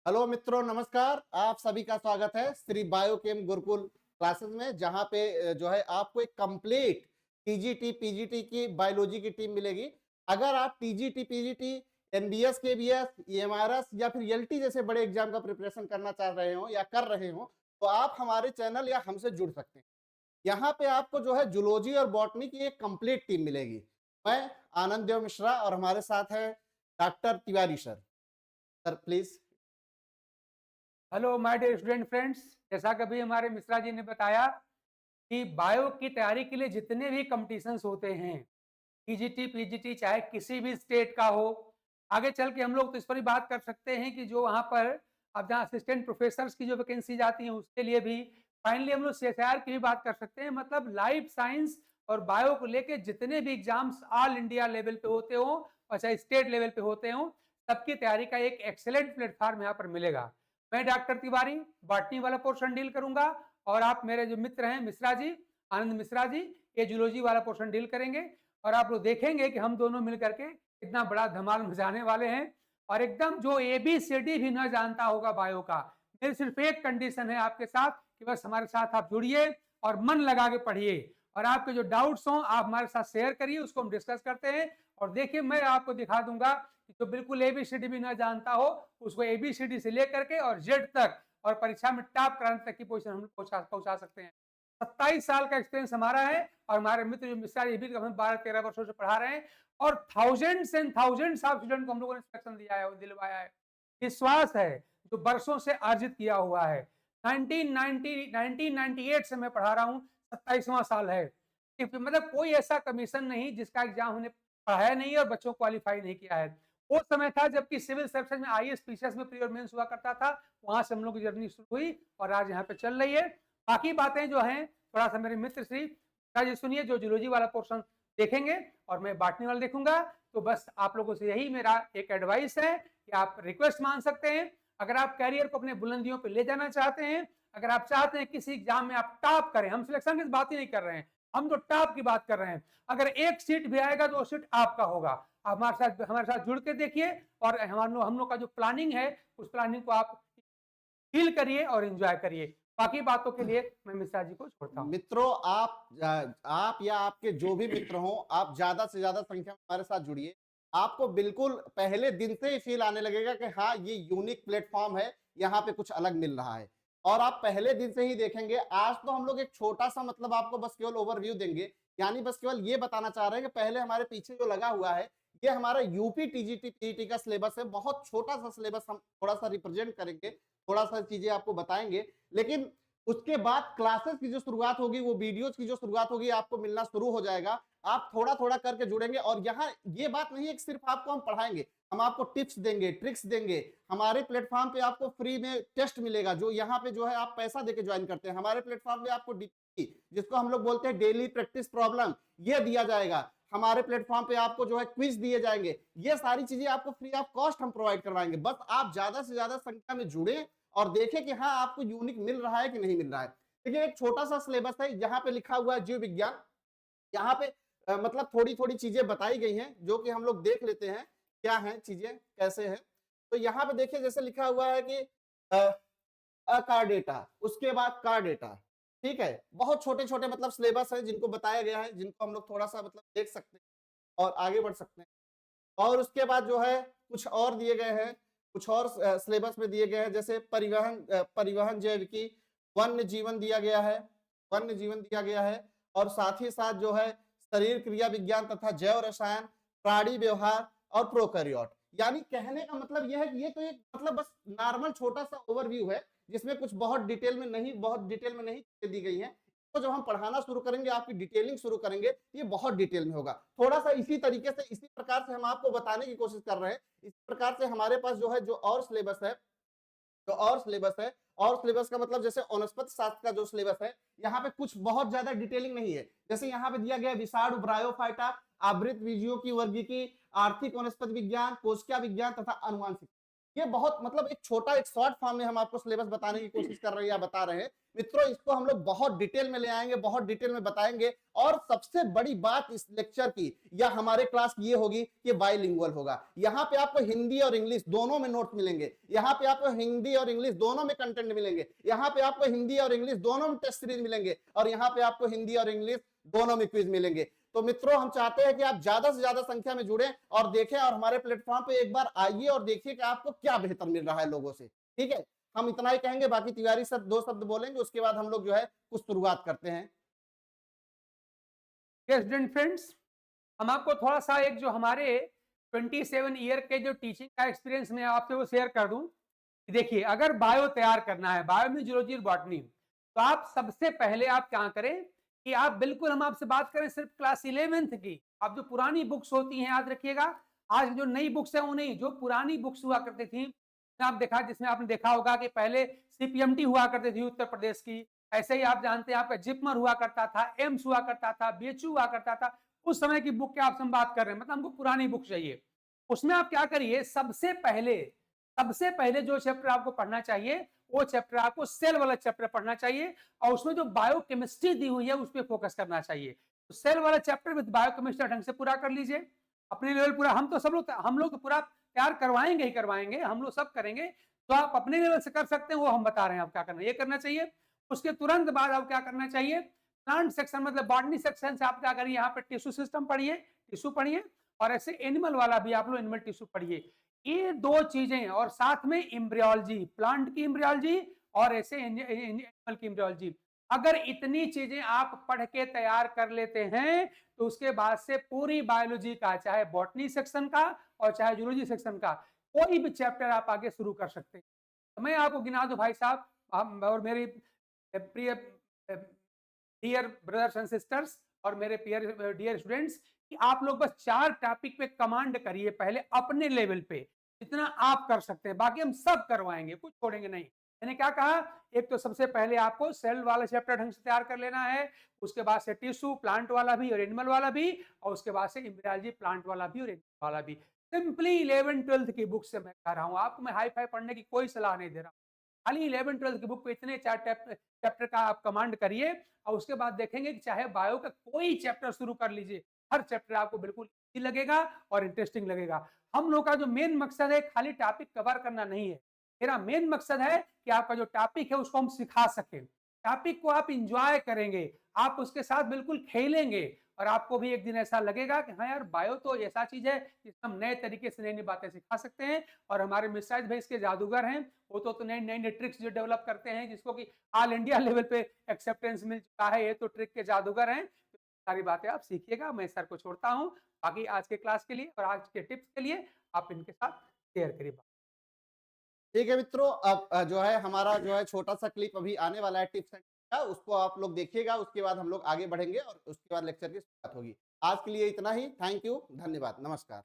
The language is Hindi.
हेलो मित्रों, नमस्कार। आप सभी का स्वागत है श्री बायोकेम गुरुकुल क्लासेस में, जहां पे जो है आपको एक कंप्लीट टीजीटी पीजीटी की बायोलॉजी की टीम मिलेगी। अगर आप TGT PGT NBS KBS EMRS या फिर एलटी जैसे बड़े एग्जाम का प्रिपरेशन करना चाह रहे हो या कर रहे हो, तो आप हमारे चैनल या हमसे जुड़ सकते हैं। यहाँ पे आपको जो है जूलॉजी और बॉटनी की एक कंप्लीट टीम मिलेगी। मैं आनंद देव मिश्रा और हमारे साथ है doctor Tiwari sir. Sir please. Hello my dear student friends. जैसा कि अभी हमारे मिश्रा जी ने बताया कि बायो की तैयारी के लिए जितने भी कंपटीशंस होते हैं, टीजीटी पीजीटी चाहे किसी भी स्टेट का हो, आगे चल के हम लोग तो इस पर ही बात कर सकते हैं कि जो वहाँ पर अब जहाँ असिस्टेंट प्रोफेसर की जो वैकेंसी जाती है उसके लिए भी फाइनली हम लोग सीएसआईआर की भी बात कर सकते हैं। मतलब लाइफ साइंस और बायो को लेके जितने भी एग्जाम्स ऑल इंडिया लेवल पे होते हो और चाहे स्टेट लेवल पे होते हो, सबकी तैयारी का एक एक्सेलेंट प्लेटफॉर्म यहाँ पर मिलेगा। मैं डॉक्टर तिवारी बॉटनी वाला पोर्शन डील करूंगा और आप मेरे जो मित्र हैं मिश्रा जी, आनंद मिश्रा जी, ये जूलॉजी वाला पोर्शन डील करेंगे। और आप लोग देखेंगे कि हम दोनों मिलकर के इतना बड़ा धमाल मचाने वाले हैं। और एकदम जो ABCD भी न जानता होगा बायो का, मेरी सिर्फ एक कंडीशन है आपके साथ कि बस हमारे साथ आप जुड़िए और मन लगा के पढ़िए और आपके जो डाउट्स हों आप हमारे साथ शेयर करिए, उसको हम डिस्कस करते हैं। और देखिए मैं आपको दिखा दूंगा कि जो बिल्कुल ABCD भी न जानता हो उसको ABCD से लेकर के और जेड तक और परीक्षा में टॉप कराने तक की पोजीशन हम पहुंचा सकते हैं। 27 साल का एक्सपीरियंस हमारा है और हमारे मित्र जो मिश्रा जी भी 12-13 वर्षों से पढ़ा रहे हैं और thousands and thousands of student को हम लोगों ने सिलेक्शन दिया है, दिलवाया है। विश्वास है जो बरसों से अर्जित किया हुआ है। 1998 से मैं पढ़ा रहा हूँ, 27वां साल है। मतलब कोई ऐसा कमीशन नहीं जिसका एग्जाम हमने पढ़ाया नहीं और बच्चों को क्वालिफाई नहीं किया है। वो समय था जबकि सिविल सर्विसेज में आईएएस पीसीएस में प्री और मेंस हुआ करता था, वहां से हम लोग की जर्नी शुरू हुई और आज यहाँ पे चल रही है। बाकी बातें जो हैं थोड़ा सा मेरे मित्र श्री जी सुनिए, जो जूलॉजी वाला पोर्शन देखेंगे और मैं बॉटनी वाला देखूंगा। तो बस आप लोगों से यही मेरा एक एडवाइस है कि आप रिक्वेस्ट मान सकते हैं। अगर आप कैरियर को अपने बुलंदियों पे ले जाना चाहते हैं, अगर आप चाहते हैं किसी एग्जाम में आप टॉप करें, हम सिलेक्शन की बात ही नहीं कर रहे हैं, हम तो टॉप की बात कर रहे हैं। अगर एक सीट भी आएगा तो वो सीट आपका होगा। आप हमारे साथ जुड़ के देखिए और हम लोग का जो प्लानिंग है उस प्लानिंग को आप फील करिए और एंजॉय करिए। बाकी बातों के लिए मैं मिश्रा जी को छोड़ता हूँ। मित्रों, आप या आपके जो भी मित्र हो, आप ज्यादा से ज्यादा संख्या में हमारे साथ जुड़िए। आपको बिल्कुल पहले दिन से ही फील आने लगेगा कि हाँ, ये यूनिक प्लेटफॉर्म है, यहाँ पे कुछ अलग मिल रहा है। और आप पहले दिन से ही देखेंगे। आज तो हम लोग एक छोटा सा मतलब आपको बस केवल ओवरव्यू देंगे, यानी बस केवल ये बताना चाह रहे हैं कि पहले हमारे पीछे जो लगा हुआ है, ये हमारा यूपी टीजीटी पीईटी का सिलेबस है। बहुत छोटा सा सिलेबस हम थोड़ा सा रिप्रेजेंट करेंगे, थोड़ा सा चीजें आपको बताएंगे। लेकिन उसके बाद क्लासेस की जो शुरुआत होगी, वो वीडियोज की जो शुरुआत होगी, आपको मिलना शुरू हो जाएगा। आप थोड़ा थोड़ा करके जुड़ेंगे और यहाँ ये बात नहीं है कि सिर्फ आपको हम पढ़ाएंगे, हम आपको टिप्स देंगे, ट्रिक्स देंगे। हमारे प्लेटफॉर्म पे आपको फ्री में टेस्ट मिलेगा, जो यहाँ पे जो है आप पैसा देके ज्वाइन करते हैं। हमारे प्लेटफॉर्म पे आपको डीपी, जिसको हम लोग बोलते हैं डेली प्रैक्टिस प्रॉब्लम, ये दिया जाएगा। हमारे प्लेटफॉर्म पे आपको जो है क्विज दिए जाएंगे। ये सारी चीजें आपको फ्री ऑफ कॉस्ट हम प्रोवाइड करवाएंगे। बस आप ज्यादा से ज्यादा संख्या में जुड़े और देखें कि हाँ, आपको यूनिक मिल रहा है कि नहीं मिल रहा है। देखिए, एक छोटा सा सिलेबस है, यहाँ पे लिखा हुआ है जीव विज्ञान। यहाँ पे मतलब थोड़ी थोड़ी चीजें बताई गई हैं, जो कि हम लोग देख लेते हैं क्या है चीजें, कैसे है। तो यहाँ पे देखिए, जैसे लिखा हुआ है कि अकार डेटा, उसके बाद कार डेटा। ठीक है, बहुत छोटे छोटे मतलब सिलेबस है जिनको बताया गया है, जिनको हम लोग थोड़ा सा मतलब देख सकते हैं और आगे बढ़ सकते हैं। और उसके बाद जो है कुछ और दिए गए हैं, कुछ और सिलेबस में दिए गए हैं, जैसे परिवहन जैविकी, वन्य जीवन दिया गया है, वन्य जीवन दिया गया है। और साथ ही साथ जो है शरीर क्रिया विज्ञान तथा जैव रसायन, प्राणी व्यवहार और प्रोकैरियोट। यानी कहने का मतलब यह है कि ये तो एक मतलब बस नॉर्मल छोटा सा ओवरव्यू है, जिसमें कुछ बहुत डिटेल में नहीं दी गई है। तो जब हम पढ़ाना शुरू करेंगे, आपकी डिटेलिंग शुरू करेंगे, ये बहुत डिटेल में होगा। थोड़ा सा इसी तरीके से, इसी प्रकार से हम आपको बताने की कोशिश कर रहे हैं। इस प्रकार से हमारे पास जो है जो और सिलेबस है, और सिलेबस का मतलब जैसे वनस्पति शास्त्र का जो सिलेबस है, यहाँ पे कुछ बहुत ज्यादा डिटेलिंग नहीं है। जैसे यहाँ पे दिया गया विषाणु, ब्रायोफाइटा, आवृत बीजियों की वर्गीकी, आर्थिक वनस्पति विज्ञान, कोशिका विज्ञान तथा अनुवांशिक। ये बहुत मतलब एक छोटा एक शॉर्ट फॉर्म में हम आपको सिलेबस बताने की कोशिश कर रहे हैं या बता रहे हैं। मित्रों इसको हम लोग बहुत डिटेल में ले आएंगे, बहुत डिटेल में बताएंगे और सबसे बड़ी बात इस लेक्चर की या हमारे क्लास की ये होगी कि बाइलिंगुअल होगा। यहाँ पे आपको हिंदी और इंग्लिश दोनों में नोट्स मिलेंगे, यहाँ पे आपको हिंदी और इंग्लिश दोनों में कंटेंट मिलेंगे, यहाँ पे आपको हिंदी और इंग्लिश दोनों में टेस्ट सीरीज मिलेंगे और यहाँ पे आपको हिंदी और इंग्लिश दोनों में क्विज मिलेंगे। तो मित्रों हम चाहते हैं कि आप ज्यादा से ज्यादा संख्या में जुड़ें और देखें और हमारे प्लेटफॉर्म पे एक बार आइए और देखिए कि आपको क्या बेहतर मिल रहा है लोगों से। ठीक है, हम इतना ही कहेंगे, बाकी तिवारी सर 2 शब्द बोलेंगे, उसके बाद हम लोग जो है कुछ शुरुआत करते हैं। स्टूडेंट फ्रेंड्स, हम आपको थोड़ा सा एक जो हमारे 27 ईयर के जो टीचिंग का एक्सपीरियंस मैं आपसे वो शेयर कर दूं। देखिए, अगर बायो तैयार करना है, बायो में जूलॉजी और बॉटनी, तो आप सबसे पहले आप क्या करें कि आप बिल्कुल, हम आपसे बात करें सिर्फ क्लास 11th की, आप जो पुरानी बुक्स होती हैं याद रखिएगा। आज जो नई बुक्स है वो नहीं, जो पुरानी बुक्स हुआ करती थी आप देखा, जिसमें आपने देखा होगा कि पहले सीपीएमटी हुआ करती थी उत्तर प्रदेश की, ऐसे ही आप जानते हैं आपका जिपमर हुआ करता था, एम्स हुआ करता था, बीएचयू हुआ करता था। उस समय की बुक के आपसे हम बात कर रहे हैं, मतलब हमको पुरानी बुक चाहिए। उसमें आप क्या करिए, सबसे पहले जो चैप्टर आपको पढ़ना चाहिए वो चैप्टर आपको सेल वाला चैप्टर पढ़ना चाहिए और उसमें जो बायोकेमिस्ट्री दी हुई है उस पर फोकस करना चाहिए। तो सेल वाला चैप्टर विद बायोकेमिस्ट्री ढंग से पूरा कर लीजिए अपने लेवल पूरा। हम लोग तो पूरा तैयार करवाएंगे ही करवाएंगे, हम लोग सब करेंगे। तो आप अपने लेवल से कर सकते हैं, वो हम बता रहे हैं आप क्या करना, ये करना चाहिए। उसके तुरंत बाद आप क्या करना चाहिए, प्लांट सेक्शन मतलब बॉटनी सेक्शन से आप क्या करिए, यहाँ पे टिश्यू सिस्टम पढ़िए, टिश्यू पढ़िए, और ऐसे एनिमल वाला भी आप लोग एनिमल टिश्यू पढ़िए। ये 2 चीजें, और साथ में एम्ब्रियोलॉजी, प्लांट की एम्ब्रियोलॉजी और ऐसे एनिमल की एम्ब्रियोलॉजी। अगर इतनी चीजें आप पढ़ के तैयार कर लेते हैं तो उसके बाद से पूरी बायोलॉजी का, चाहे बॉटनी सेक्शन का और चाहे जूलॉजी सेक्शन का, कोई भी चैप्टर आप आगे शुरू कर सकते हैं। तो मैं आपको गिना दूं भाई साहब, और मेरी प्रिय डियर ब्रदर्स एंड सिस्टर्स और मेरे डियर स्टूडेंट्स, कि आप लोग बस 4 टॉपिक पे कमांड करिए पहले अपने लेवल पे, जितना आप कर सकते हैं, बाकी हम सब करवाएंगे, कुछ छोड़ेंगे नहीं। मैंने क्या कहा, एक तो सबसे पहले आपको सेल वाला चैप्टर ढंग से तैयार कर लेना है, उसके बाद से टिश्यू, प्लांट वाला भी और एनिमल वाला भी, और उसके बाद से एम्ब्रियोलॉजी, प्लांट वाला भी और एनिमल वाला भी। सिंपली 11th-12th की बुक से मैं कह रहा हूँ आपको, मैं हाई फाई पढ़ने की कोई सलाह नहीं दे रहा हूँ। खाली 11th-12th की बुक पे इतने 4 चैप्टर का आप कमांड करिए और उसके बाद देखेंगे कि चाहे बायो का कोई चैप्टर शुरू कर लीजिए, हर चैप्टर आपको बिल्कुल इजी लगेगा और इंटरेस्टिंग लगेगा। हम लोग का जो मेन मकसद है खाली टॉपिक कवर करना नहीं है, मेरा मेन मकसद है कि आपका जो टॉपिक है उसको हम सिखा सकें, टॉपिक को आप इंजॉय करेंगे, आप उसके साथ बिल्कुल खेलेंगे और आपको भी एक दिन ऐसा लगेगा कि हाँ यार, बायो तो ऐसा चीज है जिसमें हम नए तरीके से नई नई बातें सिखा सकते हैं। और हमारे मिश्राज भाई इसके जादूगर हैं, वो तो नई नई ट्रिक्स जो डेवलप करते हैं, जिसको कि ऑल इंडिया लेवल पे एक्सेप्टेंस मिल चुका है, ये तो ट्रिक के जादूगर हैं। सारी बातें आप सीखिएगा। मैं सर को छोड़ता हूँ, बाकी आज के क्लास के लिए और आज के टिप्स के लिए आप इनके साथ शेयर करिए। ठीक है मित्रों, अब जो है हमारा जो है छोटा सा क्लिप अभी आने वाला है टिप्स एंड का, उसको आप लोग देखिएगा, उसके बाद हम लोग आगे बढ़ेंगे और उसके बाद लेक्चर की शुरुआत होगी। आज के लिए इतना ही, थैंक यू, धन्यवाद, नमस्कार।